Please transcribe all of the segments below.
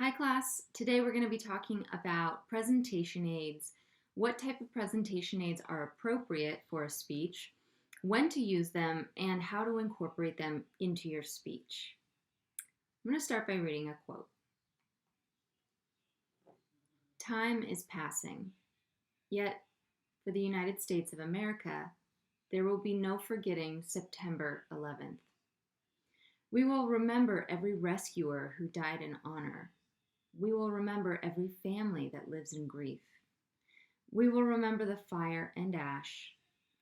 Hi class, today we're going to be talking about presentation aids, what type of presentation aids are appropriate for a speech, when to use them, and how to incorporate them into your speech. I'm going to start by reading a quote. Time is passing, yet for the United States of America, there will be no forgetting September 11th. We will remember every rescuer who died in honor. We will remember every family that lives in grief. We will remember the fire and ash,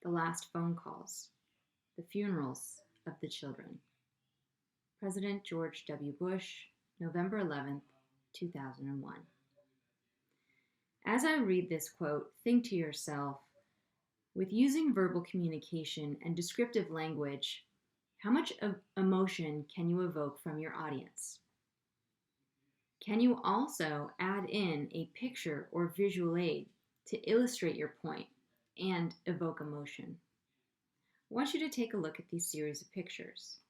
the last phone calls, the funerals of the children. President George W. Bush, November 11th, 2001. As I read this quote, think to yourself, with using verbal communication and descriptive language, how much emotion can you evoke from your audience? Can you also add in a picture or visual aid to illustrate your point and evoke emotion? I want you to take a look at these series of pictures.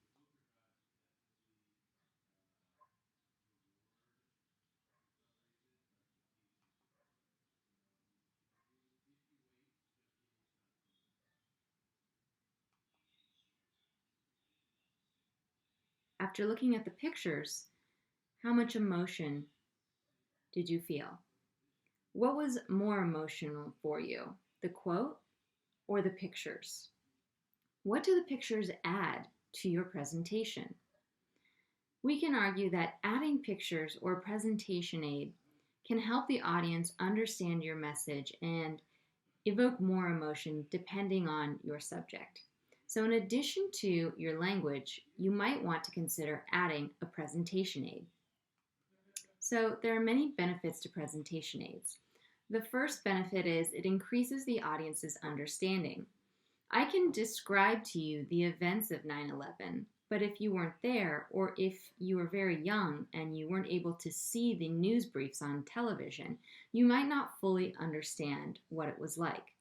After looking at the pictures, how much emotion did you feel? What was more emotional for you, the quote or the pictures? What do the pictures add to your presentation? We can argue that adding pictures or presentation aid can help the audience understand your message and evoke more emotion depending on your subject. So in addition to your language, you might want to consider adding a presentation aid. So there are many benefits to presentation aids. The first benefit is it increases the audience's understanding. I can describe to you the events of 9/11, but if you weren't there, or if you were very young and you weren't able to see the news briefs on television, you might not fully understand what it was like.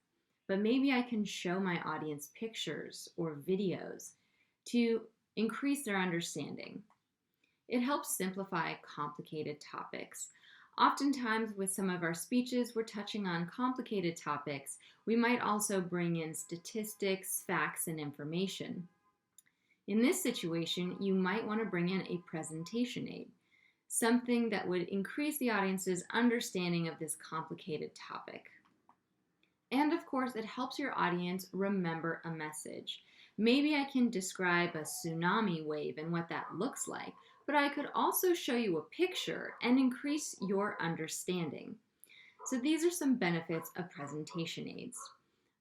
But maybe I can show my audience pictures or videos to increase their understanding. It helps simplify complicated topics. Oftentimes, with some of our speeches, we're touching on complicated topics. We might also bring in statistics, facts, and information. In this situation, you might want to bring in a presentation aid, something that would increase the audience's understanding of this complicated topic. And of course, it helps your audience remember a message. Maybe I can describe a tsunami wave and what that looks like, but I could also show you a picture and increase your understanding. So these are some benefits of presentation aids.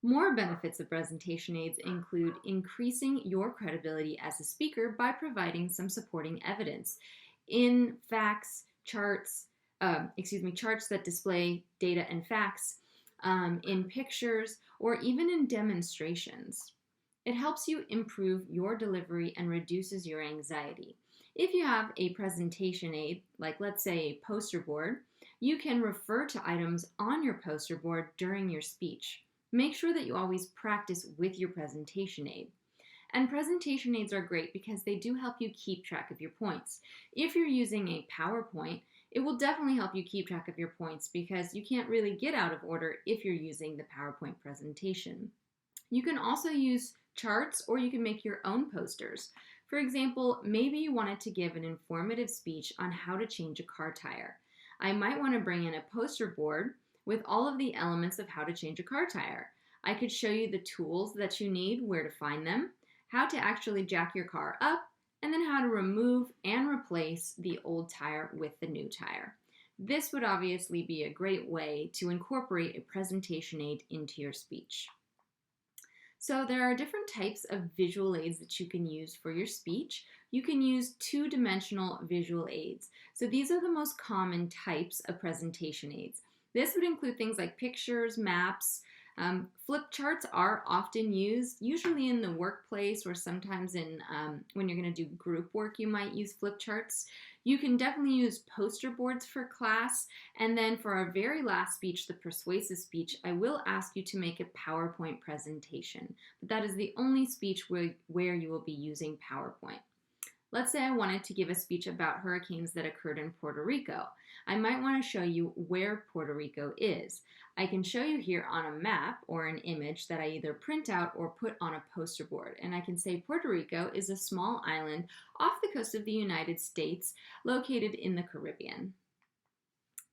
More benefits of presentation aids include increasing your credibility as a speaker by providing some supporting evidence in facts, charts that display data and facts, in pictures, or even in demonstrations. It helps you improve your delivery and reduces your anxiety. If you have a presentation aid, like let's say a poster board, you can refer to items on your poster board during your speech. Make sure that you always practice with your presentation aid. And presentation aids are great because they do help you keep track of your points. If you're using a PowerPoint, it will definitely help you keep track of your points because you can't really get out of order if you're using the PowerPoint presentation. You can also use charts or you can make your own posters. For example, maybe you wanted to give an informative speech on how to change a car tire. I might want to bring in a poster board with all of the elements of how to change a car tire. I could show you the tools that you need, where to find them, how to actually jack your car up, and then how to remove and replace the old tire with the new tire. This would obviously be a great way to incorporate a presentation aid into your speech. So there are different types of visual aids that you can use for your speech. You can use two-dimensional visual aids. So these are the most common types of presentation aids. This would include things like pictures, maps. Flip charts are often used, usually in the workplace or sometimes in when you're going to do group work, you might use flip charts. You can definitely use poster boards for class. And then for our very last speech, the persuasive speech, I will ask you to make a PowerPoint presentation. But that is the only speech where you will be using PowerPoint. Let's say I wanted to give a speech about hurricanes that occurred in Puerto Rico. I might want to show you where Puerto Rico is. I can show you here on a map or an image that I either print out or put on a poster board. And I can say Puerto Rico is a small island off the coast of the United States located in the Caribbean.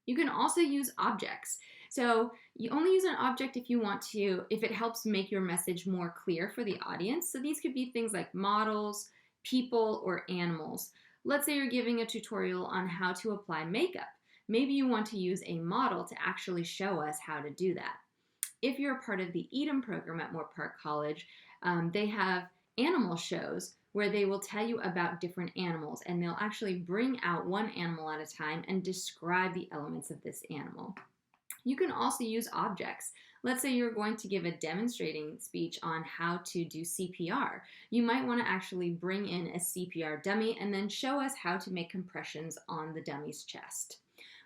You can also use objects. So you only use an object if you want to, if it helps make your message more clear for the audience. So these could be things like models, people, or animals. Let's say you're giving a tutorial on how to apply makeup. Maybe you want to use a model to actually show us how to do that. If you're a part of the EDM program at Moorpark College, they have animal shows where they will tell you about different animals, and they'll actually bring out one animal at a time and describe the elements of this animal. You can also use objects. Let's say you're going to give a demonstrating speech on how to do CPR. You might want to actually bring in a CPR dummy and then show us how to make compressions on the dummy's chest.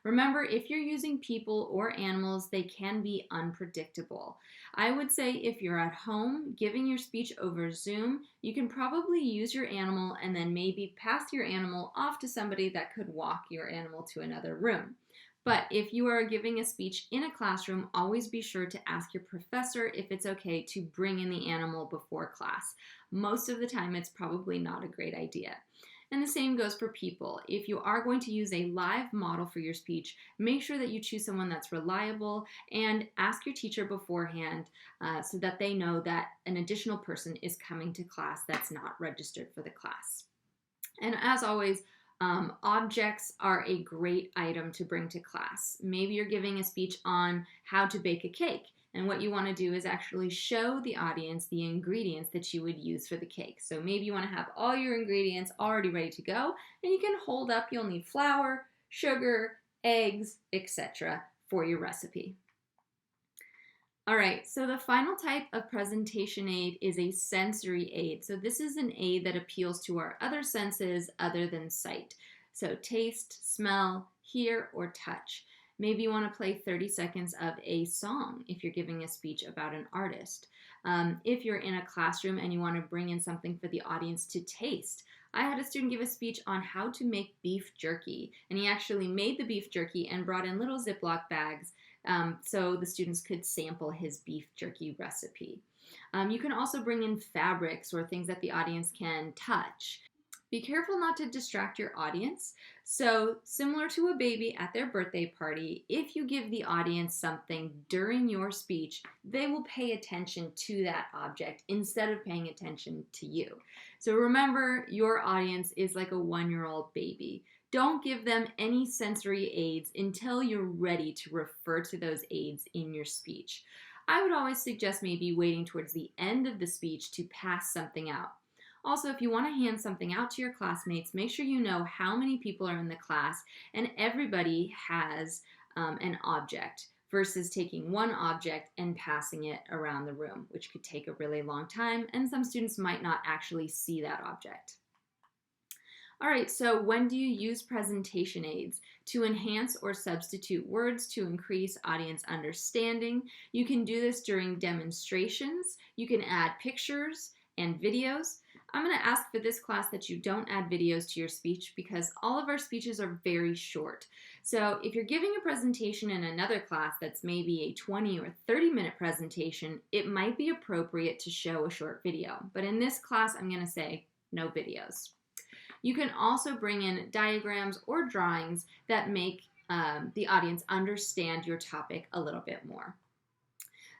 Remember, if you're using people or animals, they can be unpredictable. I would say if you're at home giving your speech over Zoom, you can probably use your animal and then maybe pass your animal off to somebody that could walk your animal to another room. But if you are giving a speech in a classroom, always be sure to ask your professor if it's okay to bring in the animal before class. Most of the time, it's probably not a great idea. And the same goes for people. If you are going to use a live model for your speech, make sure that you choose someone that's reliable and ask your teacher beforehand so that they know that an additional person is coming to class that's not registered for the class. And as always, objects are a great item to bring to class. Maybe you're giving a speech on how to bake a cake. And what you want to do is actually show the audience the ingredients that you would use for the cake. So maybe you want to have all your ingredients already ready to go, and you can hold up, you'll need flour, sugar, eggs, etc. for your recipe. All right, so the final type of presentation aid is a sensory aid. So this is an aid that appeals to our other senses other than sight. So taste, smell, hear, or touch. Maybe you want to play 30 seconds of a song if you're giving a speech about an artist. If you're in a classroom and you want to bring in something for the audience to taste. I had a student give a speech on how to make beef jerky, and he actually made the beef jerky and brought in little Ziploc bags so the students could sample his beef jerky recipe. You can also bring in fabrics or things that the audience can touch. Be careful not to distract your audience. So, similar to a baby at their birthday party, if you give the audience something during your speech, they will pay attention to that object instead of paying attention to you. So remember, your audience is like a 1-year-old baby. Don't give them any sensory aids until you're ready to refer to those aids in your speech. I would always suggest maybe waiting towards the end of the speech to pass something out. Also, if you want to hand something out to your classmates, make sure you know how many people are in the class and everybody has an object versus taking one object and passing it around the room, which could take a really long time, and some students might not actually see that object. All right, so when do you use presentation aids? To enhance or substitute words to increase audience understanding. You can do this during demonstrations. You can add pictures and videos. I'm going to ask for this class that you don't add videos to your speech because all of our speeches are very short. So if you're giving a presentation in another class that's maybe a 20 or 30-minute presentation, it might be appropriate to show a short video. But in this class, I'm going to say no videos. You can also bring in diagrams or drawings that make the audience understand your topic a little bit more.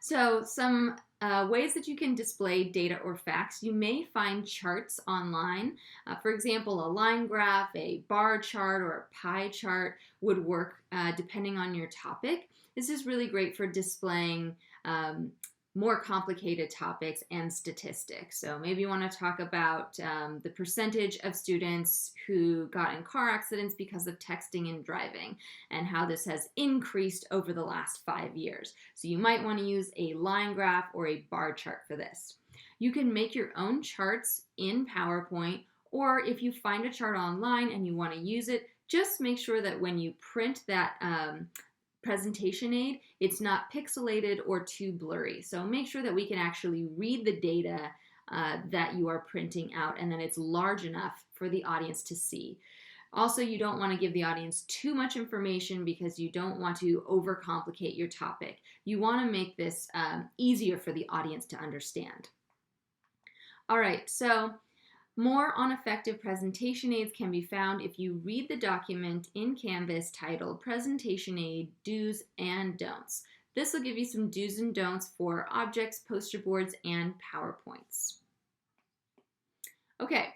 So some ways that you can display data or facts, you may find charts online. For example, a line graph, a bar chart, or a pie chart would work depending on your topic. This is really great for displaying more complicated topics and statistics. So maybe you want to talk about the percentage of students who got in car accidents because of texting and driving and how this has increased over the last 5 years. So you might want to use a line graph or a bar chart for this. You can make your own charts in PowerPoint, or if you find a chart online and you want to use it, just make sure that when you print that presentation aid, it's not pixelated or too blurry. So make sure that we can actually read the data that you are printing out and that it's large enough for the audience to see. Also, you don't want to give the audience too much information because you don't want to overcomplicate your topic. You want to make this easier for the audience to understand. All right, so more on effective presentation aids can be found if you read the document in Canvas titled Presentation Aid Do's and Don'ts. This will give you some do's and don'ts for objects, poster boards, and PowerPoints. Okay,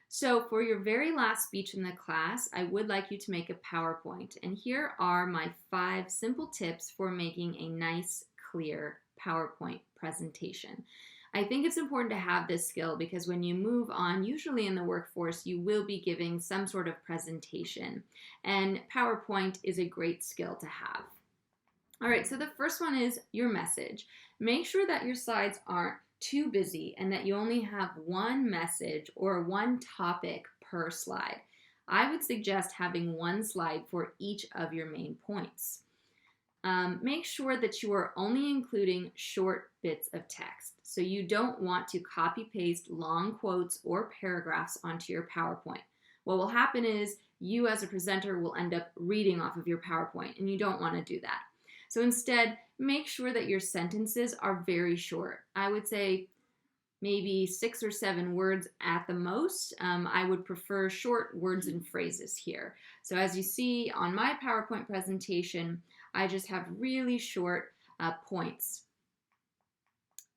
so for your very last speech in the class, I would like you to make a PowerPoint. And here are my 5 simple tips for making a nice, clear PowerPoint presentation. I think it's important to have this skill because when you move on, usually in the workforce, you will be giving some sort of presentation. And PowerPoint is a great skill to have. All right, so the first one is your message. Make sure that your slides aren't too busy and that you only have one message or one topic per slide. I would suggest having one slide for each of your main points. Make sure that you are only including short bits of text. So you don't want to copy paste long quotes or paragraphs onto your PowerPoint. What will happen is you as a presenter will end up reading off of your PowerPoint, and you don't want to do that. So instead, make sure that your sentences are very short. I would say maybe 6 or 7 words at the most. I would prefer short words and phrases here. So as you see on my PowerPoint presentation, I just have really short points.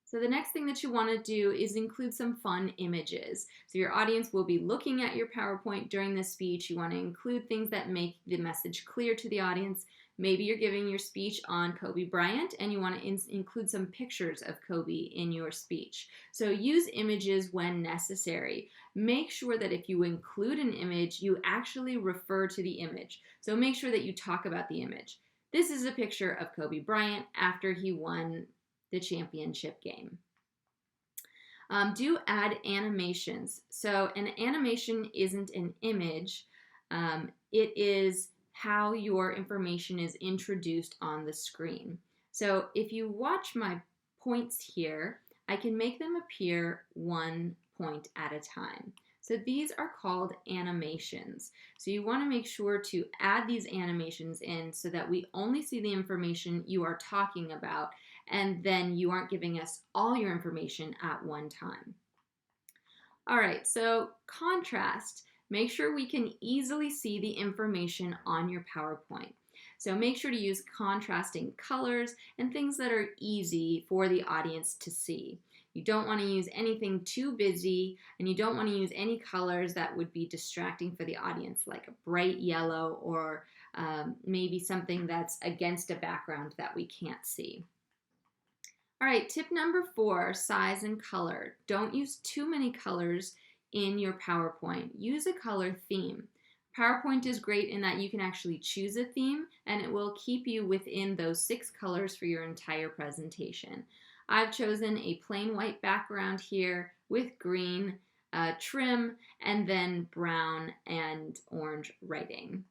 So the next thing that you want to do is include some fun images. So your audience will be looking at your PowerPoint during the speech. You want to include things that make the message clear to the audience. Maybe you're giving your speech on Kobe Bryant and you want to include some pictures of Kobe in your speech. So use images when necessary. Make sure that if you include an image, you actually refer to the image. So make sure that you talk about the image. This is a picture of Kobe Bryant after he won the championship game. Do add animations. So an animation isn't an image. It is how your information is introduced on the screen. So if you watch my points here, I can make them appear one point at a time. So these are called animations. So you want to make sure to add these animations in so that we only see the information you are talking about, and then you aren't giving us all your information at one time. All right, so contrast. Make sure we can easily see the information on your PowerPoint. So make sure to use contrasting colors and things that are easy for the audience to see. You don't want to use anything too busy, and you don't want to use any colors that would be distracting for the audience, like a bright yellow or maybe something that's against a background that we can't see. All right, tip number 4, size and color. Don't use too many colors in your PowerPoint. Use a color theme. PowerPoint is great in that you can actually choose a theme and it will keep you within those 6 colors for your entire presentation. I've chosen a plain white background here with green trim and then brown and orange writing.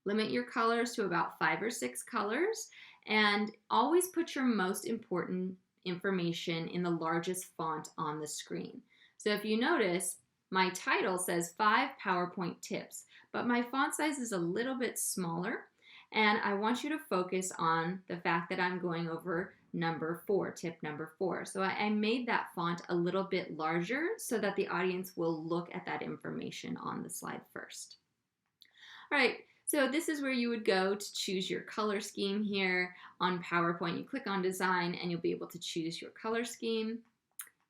Limit your colors to about 5 or 6 colors and always put your most important information in the largest font on the screen. So if you notice, my title says 5 PowerPoint tips, but my font size is a little bit smaller, and I want you to focus on the fact that I'm going over number 4, tip number 4. So I made that font a little bit larger so that the audience will look at that information on the slide first. All right, so this is where you would go to choose your color scheme here on PowerPoint. You click on Design and you'll be able to choose your color scheme.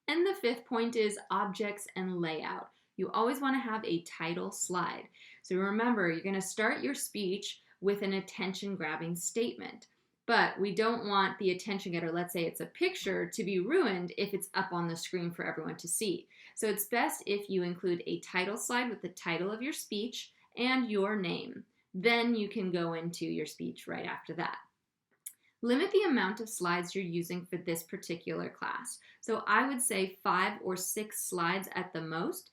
And the 5th point is objects and layout. You always want to have a title slide. So remember, you're going to start your speech with an attention-grabbing statement. But we don't want the attention getter, let's say it's a picture, to be ruined if it's up on the screen for everyone to see. So it's best if you include a title slide with the title of your speech and your name. Then you can go into your speech right after that. Limit the amount of slides you're using for this particular class. So I would say 5 or 6 slides at the most.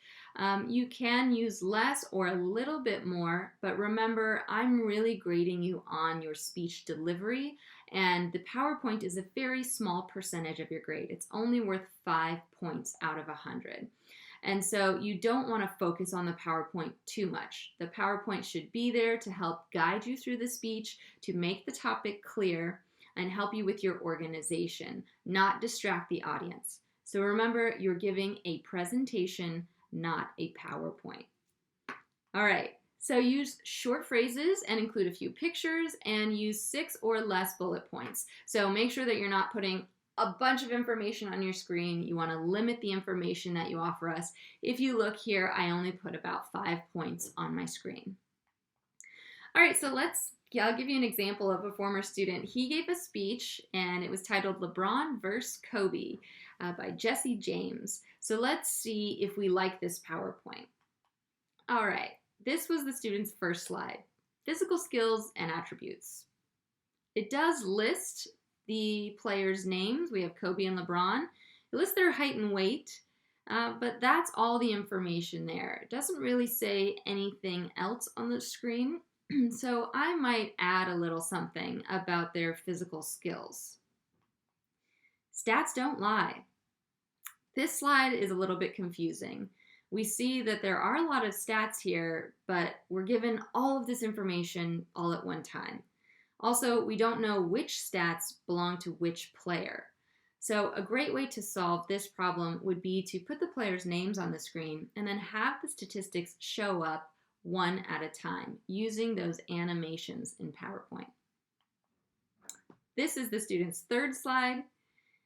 You can use less or a little bit more, but remember, I'm really grading you on your speech delivery, and the PowerPoint is a very small percentage of your grade. It's only worth 5 points out of 100. And so you don't want to focus on the PowerPoint too much. The PowerPoint should be there to help guide you through the speech, to make the topic clear, and help you with your organization, not distract the audience. So remember, you're giving a presentation, not a PowerPoint. All right, so use short phrases and include a few pictures, and use 6 or less bullet points. So make sure that you're not putting a bunch of information on your screen. You want to limit the information that you offer us. If you look here, I only put about 5 points on my screen. All right, so I'll give you an example of a former student. He gave a speech, and it was titled LeBron vs. Kobe by Jesse James. So let's see if we like this PowerPoint. All right, this was the student's first slide, physical skills and attributes. It does list the players' names. We have Kobe and LeBron. It lists their height and weight, but that's all the information there. It doesn't really say anything else on the screen. So I might add a little something about their physical skills. Stats don't lie. This slide is a little bit confusing. We see that there are a lot of stats here, but we're given all of this information all at one time. Also, we don't know which stats belong to which player. So a great way to solve this problem would be to put the players' names on the screen and then have the statistics show up one at a time using those animations in PowerPoint. This is the student's third slide.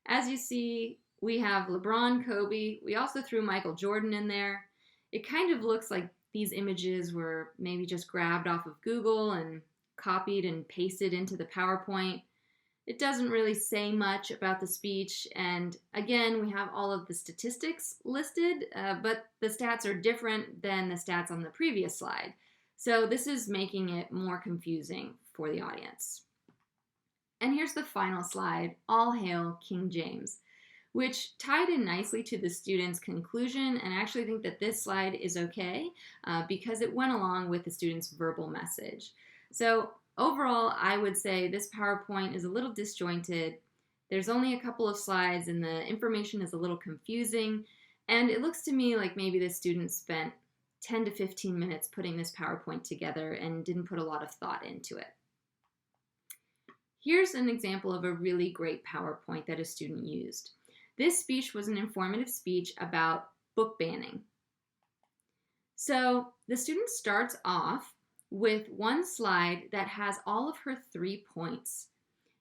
As you see, we have LeBron, Kobe. We also threw Michael Jordan in there. It kind of looks like these images were maybe just grabbed off of Google and copied and pasted into the PowerPoint. It doesn't really say much about the speech, and again, we have all of the statistics listed, but the stats are different than the stats on the previous slide. So this is making it more confusing for the audience. And here's the final slide, All Hail King James, which tied in nicely to the student's conclusion, and I actually think that this slide is okay because it went along with the student's verbal message. So overall, I would say this PowerPoint is a little disjointed. There's only a couple of slides and the information is a little confusing. And it looks to me like maybe the student spent 10 to 15 minutes putting this PowerPoint together and didn't put a lot of thought into it. Here's an example of a really great PowerPoint that a student used. This speech was an informative speech about book banning. So the student starts off with one slide that has all of her 3 points.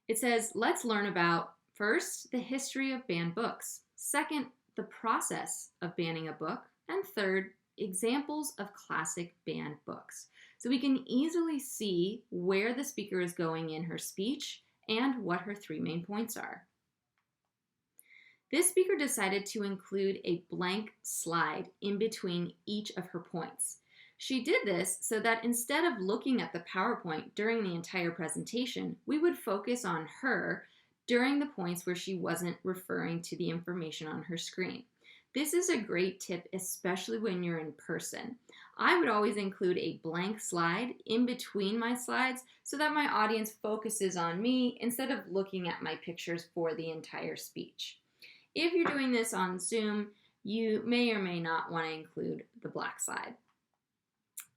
It says, let's learn about, first, the history of banned books, second, the process of banning a book, and third, examples of classic banned books. So we can easily see where the speaker is going in her speech and what her 3 main points are. This speaker decided to include a blank slide in between each of her points. She did this so that instead of looking at the PowerPoint during the entire presentation, we would focus on her during the points where she wasn't referring to the information on her screen. This is a great tip, especially when you're in person. I would always include a blank slide in between my slides so that my audience focuses on me instead of looking at my pictures for the entire speech. If you're doing this on Zoom, you may or may not want to include the black slide.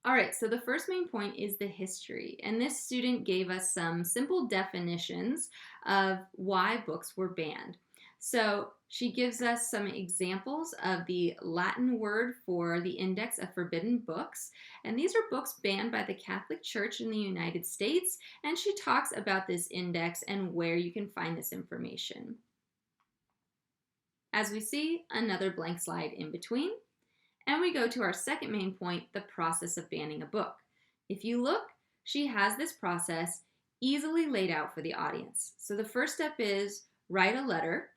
All right, so the first main point is the history, and this student gave us some simple definitions of why books were banned. So she gives us some examples of the Latin word for the index of forbidden books, and these are books banned by the Catholic Church in the United States, and she talks about this index and where you can find this information. As we see, another blank slide in between. And we go to our second main point, the process of banning a book. If you look, she has this process easily laid out for the audience. So the first step is write a letter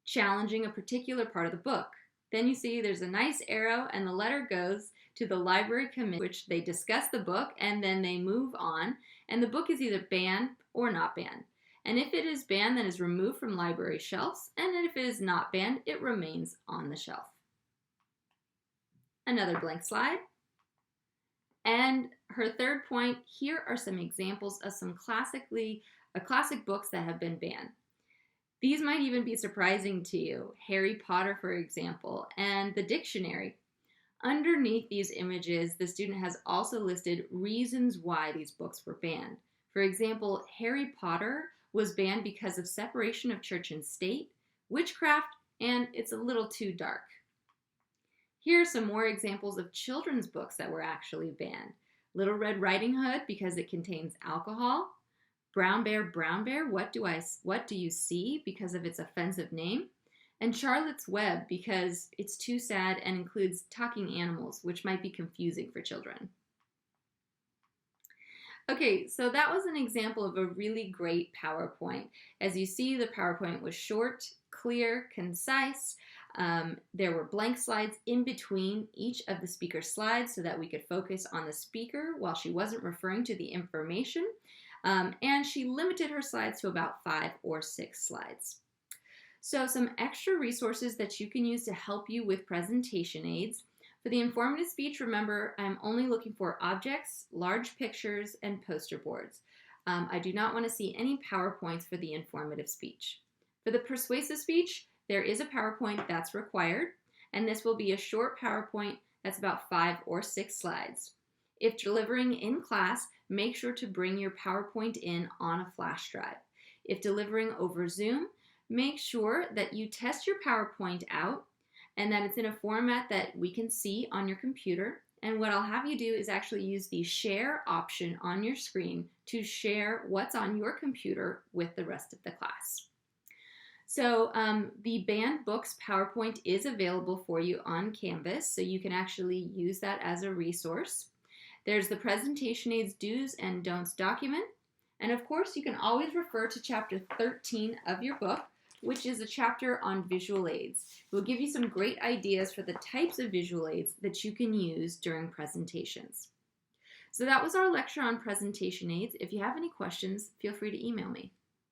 challenging a particular part of the book. Then you see there's a nice arrow and the letter goes to the library committee, which they discuss the book and then they move on. And the book is either banned or not banned. And if it is banned, then it's removed from library shelves. And if it is not banned, it remains on the shelf. Another blank slide. And her third point, here are some examples of some classic books that have been banned. These might even be surprising to you. Harry Potter, for example, and the dictionary. Underneath these images, the student has also listed reasons why these books were banned. For example, Harry Potter was banned because of separation of church and state, witchcraft, and it's a little too dark. Here are some more examples of children's books that were actually banned. Little Red Riding Hood because it contains alcohol. Brown Bear, what do you see because of its offensive name? And Charlotte's Web because it's too sad and includes talking animals, which might be confusing for children. Okay, so that was an example of a really great PowerPoint. As you see, the PowerPoint was short, clear, concise. There were blank slides in between each of the speaker's slides so that we could focus on the speaker while she wasn't referring to the information. And she limited her slides to about 5 or 6 slides. So some extra resources that you can use to help you with presentation aids. For the informative speech, remember, I'm only looking for objects, large pictures, and poster boards. I do not want to see any PowerPoints for the informative speech. For the persuasive speech, there is a PowerPoint that's required, and this will be a short PowerPoint that's about 5 or 6 slides. If delivering in class, make sure to bring your PowerPoint in on a flash drive. If delivering over Zoom, make sure that you test your PowerPoint out and that it's in a format that we can see on your computer. And what I'll have you do is actually use the share option on your screen to share what's on your computer with the rest of the class. So the banned books PowerPoint is available for you on Canvas, so you can actually use that as a resource. There's the presentation aids do's and don'ts document. And of course, you can always refer to chapter 13 of your book, which is a chapter on visual aids. It will give you some great ideas for the types of visual aids that you can use during presentations. So that was our lecture on presentation aids. If you have any questions, feel free to email me.